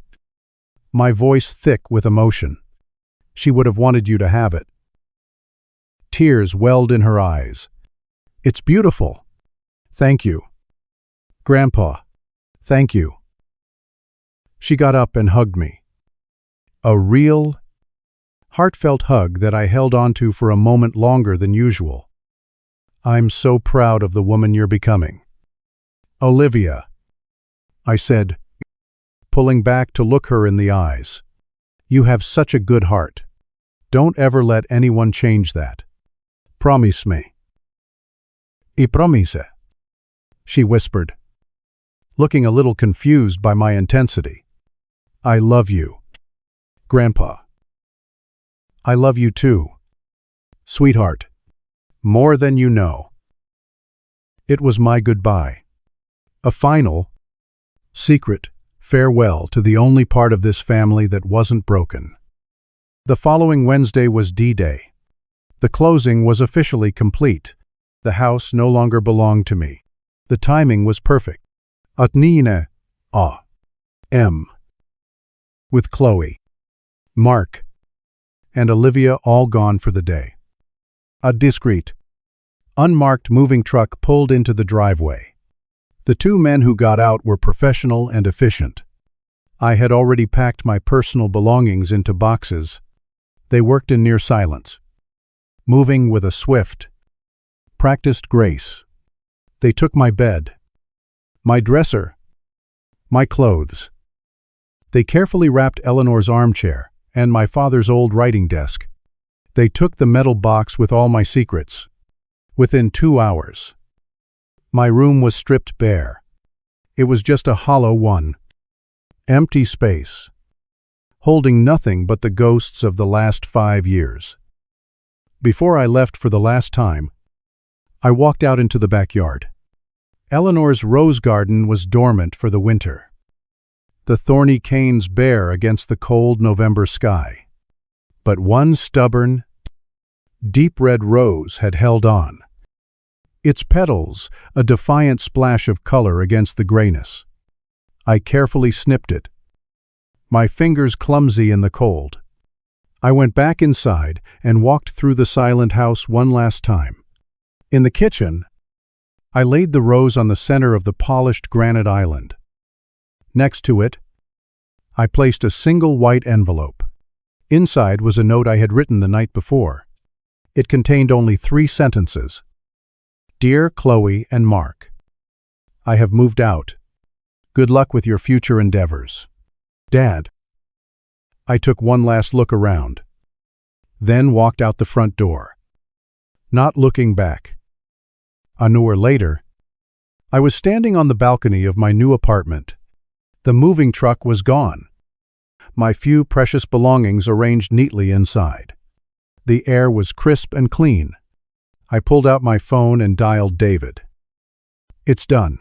my voice thick with emotion. "She would have wanted you to have it." Tears welled in her eyes. "It's beautiful." "Thank you, Grandpa. Thank you." She got up and hugged me. A real, heartfelt hug that I held onto for a moment longer than usual. "I'm so proud of the woman you're becoming." "Olivia," I said, pulling back to look her in the eyes. "You have such a good heart. Don't ever let anyone change that. Promise me." "I promise," she whispered, looking a little confused by my intensity. "I love you, Grandpa." "I love you too, sweetheart. More than you know." It was my goodbye. A final, secret farewell to the only part of this family that wasn't broken. The following Wednesday was D-Day. The closing was officially complete. The house no longer belonged to me. The timing was perfect. At 9 a.m. with Chloe, Mark, and Olivia all gone for the day. A discreet, unmarked moving truck pulled into the driveway. The two men who got out were professional and efficient. I had already packed my personal belongings into boxes. They worked in near silence, moving with a swift, practiced grace. They took my bed, my dresser, my clothes. They carefully wrapped Eleanor's armchair and my father's old writing desk. They took the metal box with all my secrets. Within 2 hours, my room was stripped bare. It was just a hollow one, empty space, holding nothing but the ghosts of the last 5 years. Before I left for the last time, I walked out into the backyard. Eleanor's rose garden was dormant for the winter, the thorny canes bare against the cold November sky. But one stubborn, deep red rose had held on, its petals a defiant splash of color against the grayness. I carefully snipped it, my fingers clumsy in the cold. I went back inside and walked through the silent house one last time. In the kitchen, I laid the rose on the center of the polished granite island. Next to it, I placed a single white envelope. Inside was a note I had written the night before. It contained only 3 sentences. "Dear Chloe and Mark, I have moved out. Good luck with your future endeavors. Dad." I took one last look around, then walked out the front door, not looking back. An hour later, I was standing on the balcony of my new apartment. The moving truck was gone. My few precious belongings arranged neatly inside. The air was crisp and clean. I pulled out my phone and dialed David. "It's done,"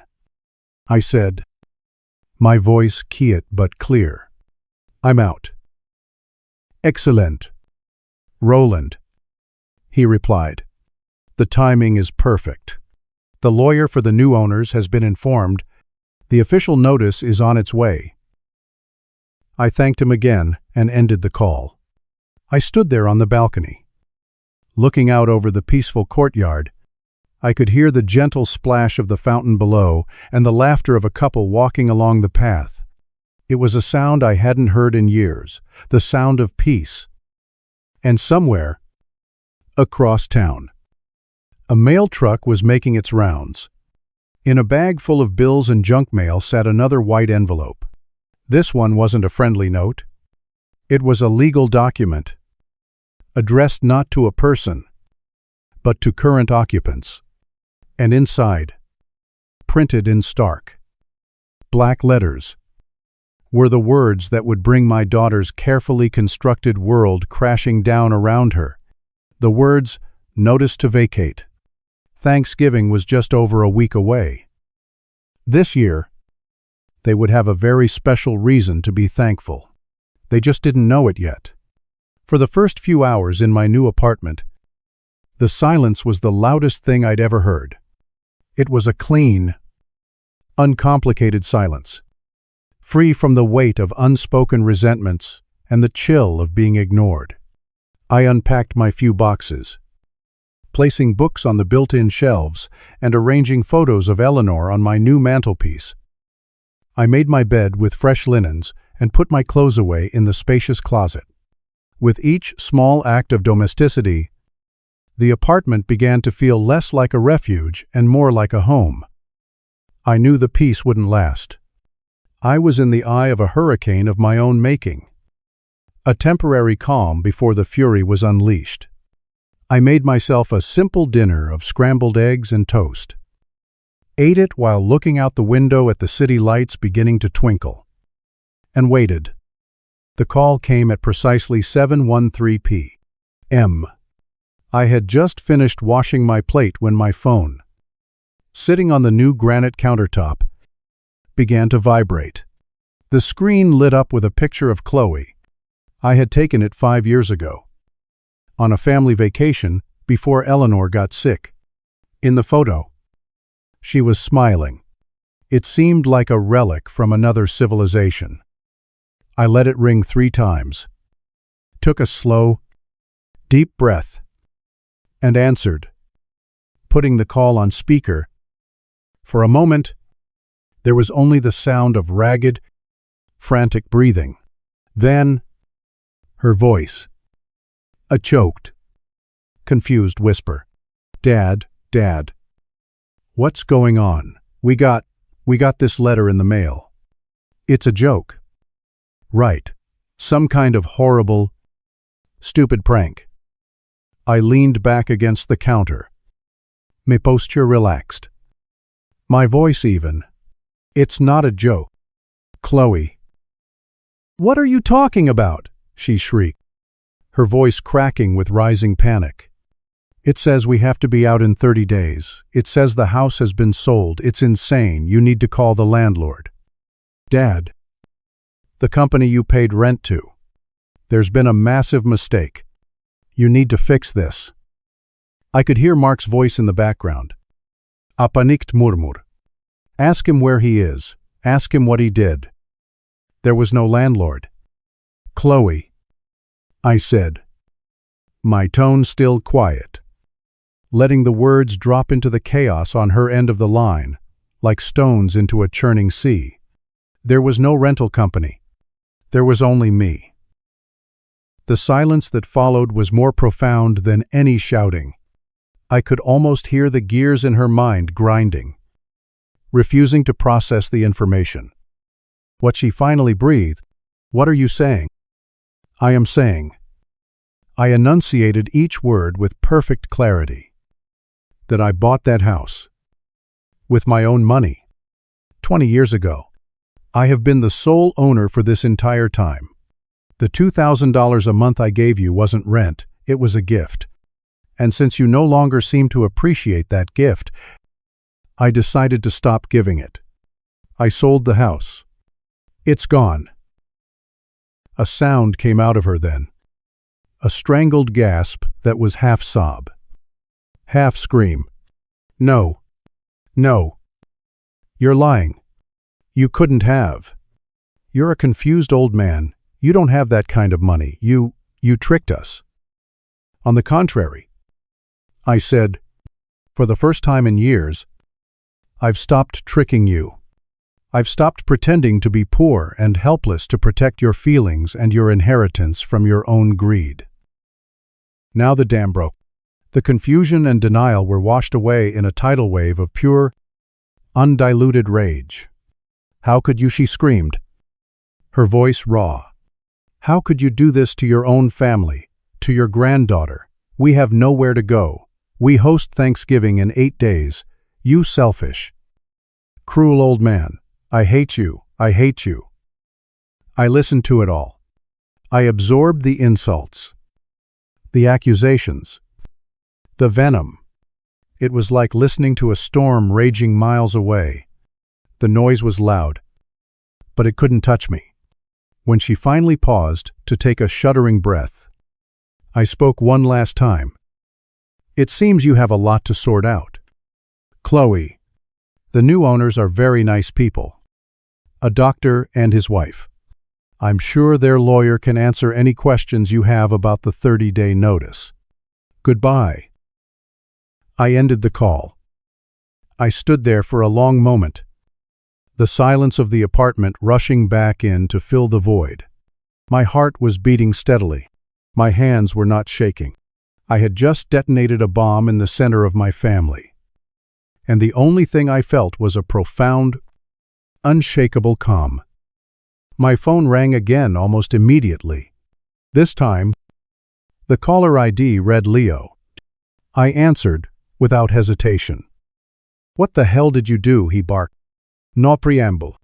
I said, my voice quiet but clear. "I'm out." "Excellent, Roland," he replied. "The timing is perfect. The lawyer for the new owners has been informed. The official notice is on its way." I thanked him again and ended the call. I stood there on the balcony. Looking out over the peaceful courtyard, I could hear the gentle splash of the fountain below and the laughter of a couple walking along the path. It was a sound I hadn't heard in years, the sound of peace. And somewhere, across town, a mail truck was making its rounds. In a bag full of bills and junk mail sat another white envelope. This one wasn't a friendly note. It was a legal document, addressed not to a person, but to current occupants. And inside, printed in stark, black letters, were the words that would bring my daughter's carefully constructed world crashing down around her. The words, "Notice to vacate." Thanksgiving was just over a week away. This year, they would have a very special reason to be thankful. They just didn't know it yet. For the first few hours in my new apartment, the silence was the loudest thing I'd ever heard. It was a clean, uncomplicated silence, free from the weight of unspoken resentments and the chill of being ignored. I unpacked my few boxes, placing books on the built-in shelves and arranging photos of Eleanor on my new mantelpiece. I made my bed with fresh linens and put my clothes away in the spacious closet. With each small act of domesticity, the apartment began to feel less like a refuge and more like a home. I knew the peace wouldn't last. I was in the eye of a hurricane of my own making. A temporary calm before the fury was unleashed. I made myself a simple dinner of scrambled eggs and toast. Ate it while looking out the window at the city lights beginning to twinkle. And waited. The call came at precisely 7:13 p.m. I had just finished washing my plate when my phone, sitting on the new granite countertop, began to vibrate. The screen lit up with a picture of Chloe. I had taken it 5 years ago, on a family vacation before Eleanor got sick. In the photo, she was smiling. It seemed like a relic from another civilization. I let it ring 3 times, took a slow, deep breath, and answered, putting the call on speaker. For a moment, there was only the sound of ragged, frantic breathing. Then, her voice. A choked, confused whisper. "Dad, Dad. What's going on? We got this letter in the mail. It's a joke." "Right. Some kind of horrible, stupid prank." I leaned back against the counter, my posture relaxed, my voice even. "It's not a joke, Chloe." "What are you talking about?" she shrieked, her voice cracking with rising panic. "It says we have to be out in 30 days. It says the house has been sold. It's insane. You need to call the landlord." "Dad, the company you paid rent to. There's been a massive mistake. You need to fix this." I could hear Mark's voice in the background. "Apanikt murmur. Ask him where he is. Ask him what he did." There was no landlord. "Chloe," I said, my tone still quiet, letting the words drop into the chaos on her end of the line, like stones into a churning sea. There was no rental company. There was only me. The silence that followed was more profound than any shouting. I could almost hear the gears in her mind grinding, refusing to process the information. What she finally breathed, "What are you saying?" "I am saying." I enunciated each word with perfect clarity. "That I bought that house. With my own money. 20 years ago. I have been the sole owner for this entire time. The $2,000 a month I gave you wasn't rent, it was a gift. And since you no longer seem to appreciate that gift, I decided to stop giving it. I sold the house. It's gone." A sound came out of her then. A strangled gasp that was half sob, half scream. "No. No. You're lying. You couldn't have. You're a confused old man. You don't have that kind of money. You tricked us." "On the contrary," I said, "for the first time in years, I've stopped tricking you. I've stopped pretending to be poor and helpless to protect your feelings and your inheritance from your own greed." Now the dam broke. The confusion and denial were washed away in a tidal wave of pure, Undiluted rage. "How could you?" she screamed, her voice raw. "How could you do this to your own family, to your granddaughter? We have nowhere to go. We host Thanksgiving in 8 days. You selfish, cruel old man. I hate you. I hate you." I listened to it all. I absorbed the insults, the accusations, the venom. It was like listening to a storm raging miles away. The noise was loud, but it couldn't touch me. When she finally paused to take a shuddering breath, I spoke one last time. "It seems you have a lot to sort out. Chloe, the new owners are very nice people. A doctor and his wife. I'm sure their lawyer can answer any questions you have about the 30-day notice. Goodbye." I ended the call. I stood there for a long moment, the silence of the apartment rushing back in to fill the void. My heart was beating steadily. My hands were not shaking. I had just detonated a bomb in the center of my family. And the only thing I felt was a profound, unshakable calm. My phone rang again almost immediately. This time, the caller ID read Leo. I answered without hesitation. "What the hell did you do?" he barked. "No preamble.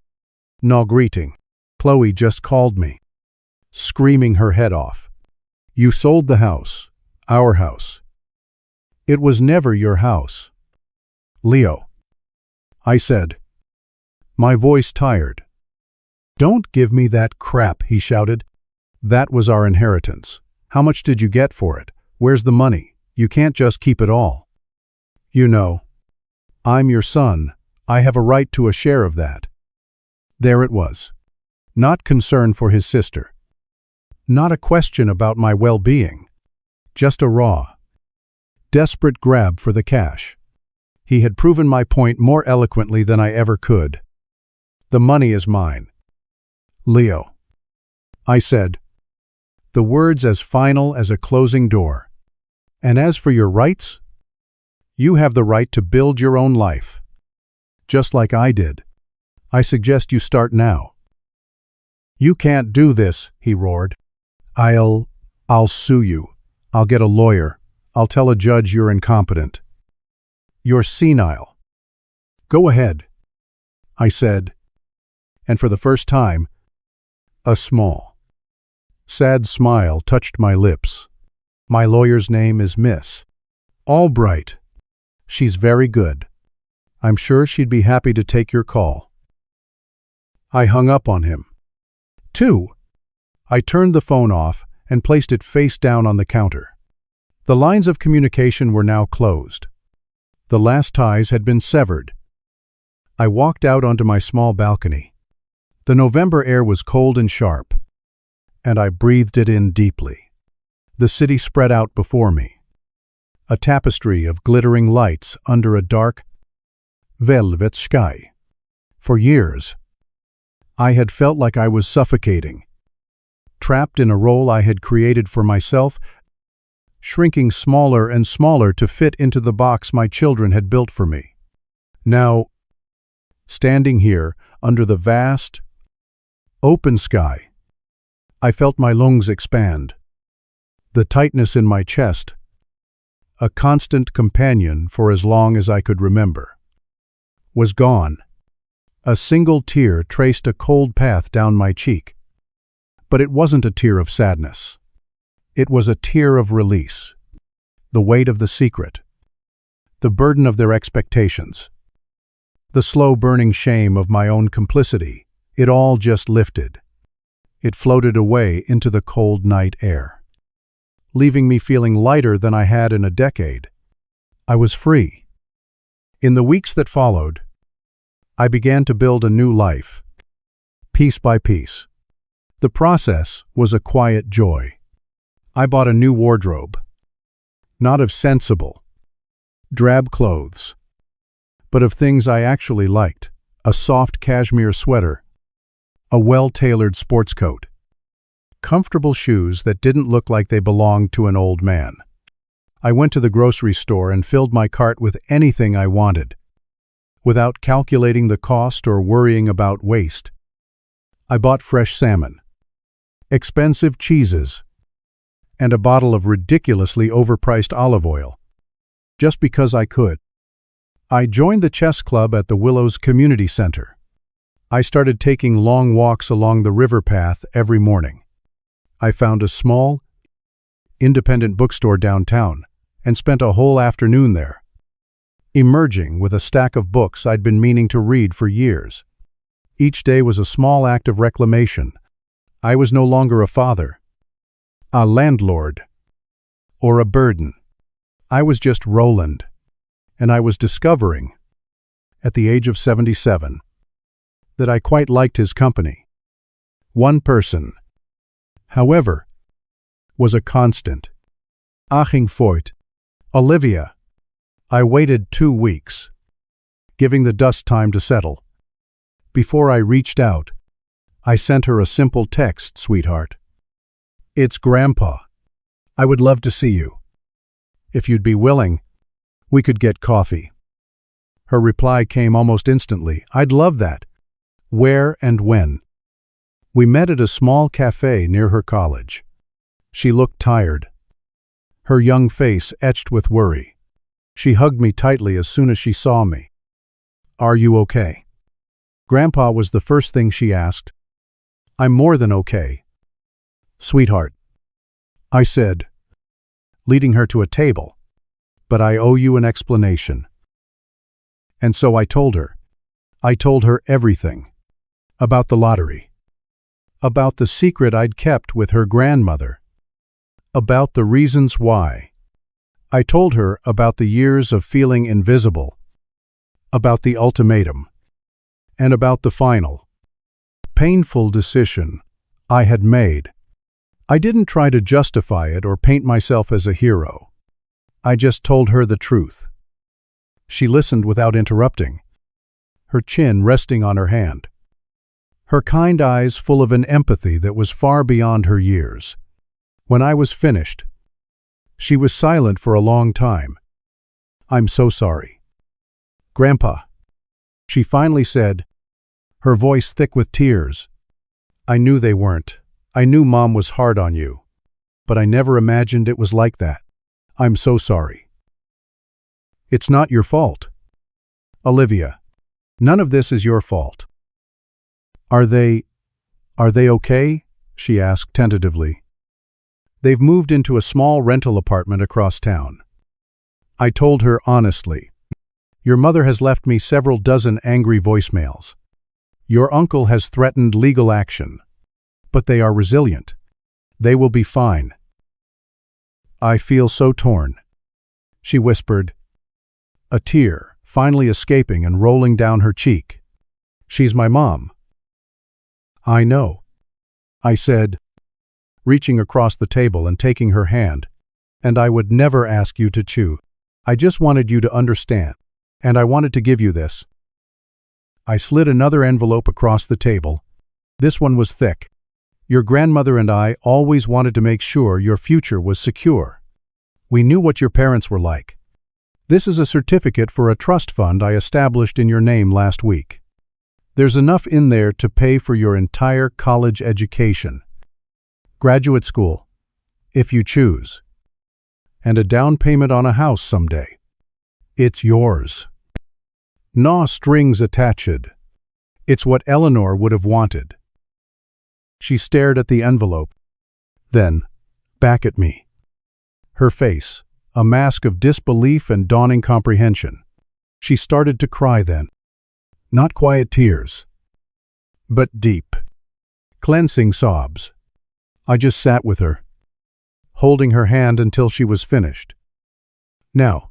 No greeting. Chloe just called me," screaming her head off. "You sold the house. Our house. It was never your house." "Leo," I said, my voice tired. "Don't give me that crap," he shouted. "That was our inheritance. How much did you get for it? Where's the money? You can't just keep it all. You know, I'm your son. I have a right to a share of that." There it was. Not concern for his sister. Not a question about my well-being. Just a raw, desperate grab for the cash. He had proven my point more eloquently than I ever could. "The money is mine, Leo," I said, the words as final as a closing door. "And as for your rights, you have the right to build your own life, just like I did. I suggest you start now." "You can't do this," he roared. I'll sue you. I'll get a lawyer. I'll tell a judge you're incompetent. You're senile." "Go ahead," I said, and for the first time, a small, sad smile touched my lips. "My lawyer's name is Miss Albright. She's very good. I'm sure she'd be happy to take your call." I hung up on him. I turned the phone off and placed it face down on the counter. The lines of communication were now closed. The last ties had been severed. I walked out onto my small balcony. The November air was cold and sharp, and I breathed it in deeply. The city spread out before me, a tapestry of glittering lights under a dark, velvet sky. For years, I had felt like I was suffocating, trapped in a role I had created for myself, shrinking smaller and smaller to fit into the box my children had built for me. Now, standing here under the vast, open sky, I felt my lungs expand. The tightness in my chest, a constant companion for as long as I could remember, was gone. A single tear traced a cold path down my cheek. But it wasn't a tear of sadness. It was a tear of release. The weight of the secret, the burden of their expectations, the slow burning shame of my own complicity, it all just lifted. It floated away into the cold night air, leaving me feeling lighter than I had in a decade. I was free. In the weeks that followed, I began to build a new life, piece by piece. The process was a quiet joy. I bought a new wardrobe, not of sensible, drab clothes, but of things I actually liked: a soft cashmere sweater, a well-tailored sports coat, comfortable shoes that didn't look like they belonged to an old man. I went to the grocery store and filled my cart with anything I wanted: without calculating the cost or worrying about waste. I bought fresh salmon, expensive cheeses, and a bottle of ridiculously overpriced olive oil, just because I could. I joined the chess club at the Willows Community Center. I started taking long walks along the river path every morning. I found a small, independent bookstore downtown and spent a whole afternoon there, emerging with a stack of books I'd been meaning to read for years. Each day was a small act of reclamation. I was no longer a father, a landlord, or a burden. I was just Roland, and I was discovering, at the age of 77, that I quite liked his company. One person, however, was a constant. Aching Foyt, Olivia. I waited 2 weeks, giving the dust time to settle. Before I reached out, I sent her a simple text, "Sweetheart. It's Grandpa. I would love to see you. If you'd be willing, we could get coffee." Her reply came almost instantly. "I'd love that. Where and when?" We met at a small cafe near her college. She looked tired, her young face etched with worry. She hugged me tightly as soon as she saw me. "Are you okay?" Grandpa was the first thing she asked. "I'm more than okay, sweetheart," I said, leading her to a table. "But I owe you an explanation." And so I told her. I told her everything. About the lottery. About the secret I'd kept with her grandmother. About the reasons why. I told her about the years of feeling invisible. About the ultimatum. And about the final, painful decision I had made. I didn't try to justify it or paint myself as a hero. I just told her the truth. She listened without interrupting, her chin resting on her hand, her kind eyes full of an empathy that was far beyond her years. When I was finished, she was silent for a long time. "I'm so sorry, Grandpa," she finally said, her voice thick with tears. "I knew they weren't. I knew Mom was hard on you, but I never imagined it was like that. I'm so sorry." "It's not your fault, Olivia. None of this is your fault." Are they okay?" she asked tentatively. "They've moved into a small rental apartment across town." I told her honestly. "Your mother has left me several dozen angry voicemails. Your uncle has threatened legal action. But they are resilient. They will be fine." "I feel so torn," she whispered, a tear finally escaping and rolling down her cheek. "She's my mom." "I know," I said, reaching across the table and taking her hand. "And I would never ask you to choose. I just wanted you to understand, and I wanted to give you this." I slid another envelope across the table. This one was thick. "Your grandmother and I always wanted to make sure your future was secure. We knew what your parents were like. This is a certificate for a trust fund I established in your name last week. There's enough in there to pay for your entire college education, graduate school, if you choose, and a down payment on a house someday. It's yours. No strings attached. It's what Eleanor would have wanted." She stared at the envelope, then back at me. Her face, a mask of disbelief and dawning comprehension. She started to cry then. Not quiet tears, but deep, cleansing sobs. I just sat with her, holding her hand until she was finished. Now,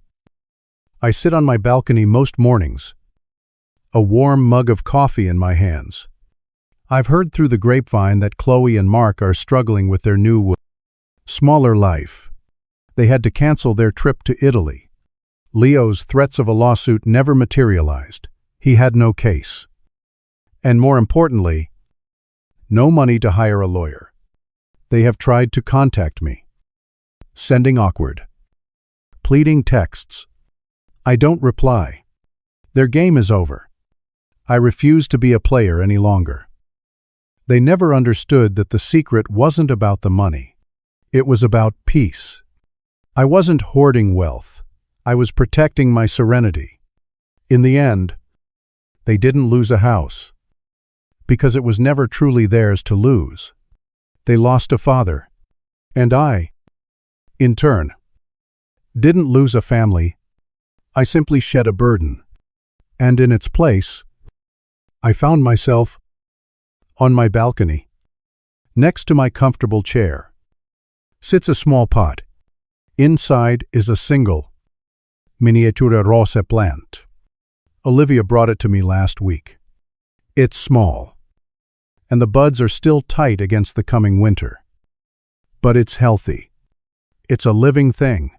I sit on my balcony most mornings, a warm mug of coffee in my hands. I've heard through the grapevine that Chloe and Mark are struggling with their new, smaller life. They had to cancel their trip to Italy. Leo's threats of a lawsuit never materialized. He had no case. And more importantly, no money to hire a lawyer. They have tried to contact me, sending awkward, pleading texts. I don't reply. Their game is over. I refuse to be a player any longer. They never understood that the secret wasn't about the money. It was about peace. I wasn't hoarding wealth. I was protecting my serenity. In the end, they didn't lose a house, because it was never truly theirs to lose. They lost a father, and I, in turn, didn't lose a family. I simply shed a burden, and in its place, I found myself on my balcony. Next to my comfortable chair sits a small pot. Inside is a single miniature rose plant. Olivia brought it to me last week. It's small, and the buds are still tight against the coming winter. But it's healthy. It's a living thing,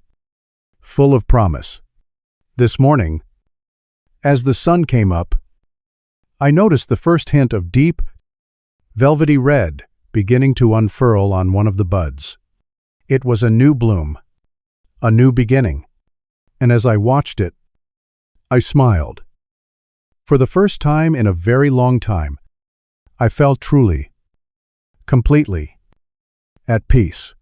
full of promise. This morning, as the sun came up, I noticed the first hint of deep, velvety red beginning to unfurl on one of the buds. It was a new bloom, a new beginning, and as I watched it, I smiled. For the first time in a very long time, I felt truly, completely, at peace.